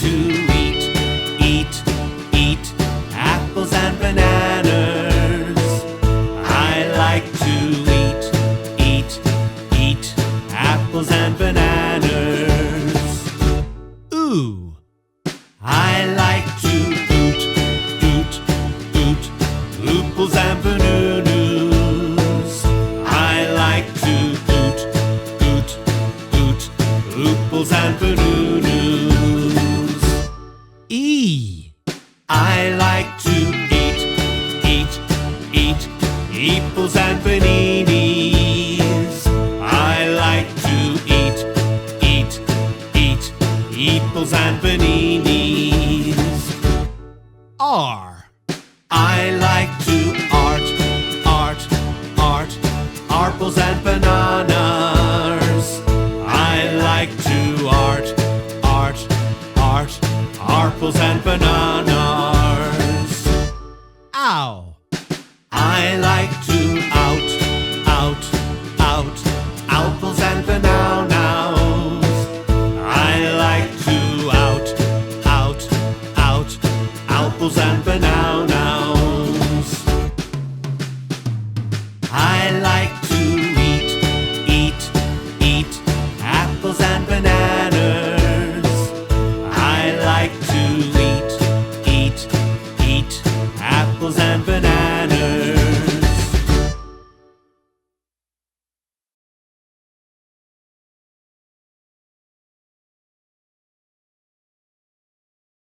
to eat apples and bananas. I like to eat apples and bananas. Ooh, I like to oot ouples and bounounous. I like to oot ouples and bounounous. I like to eat eeples and beeneenees. I like to eat eeples and beeneenees. R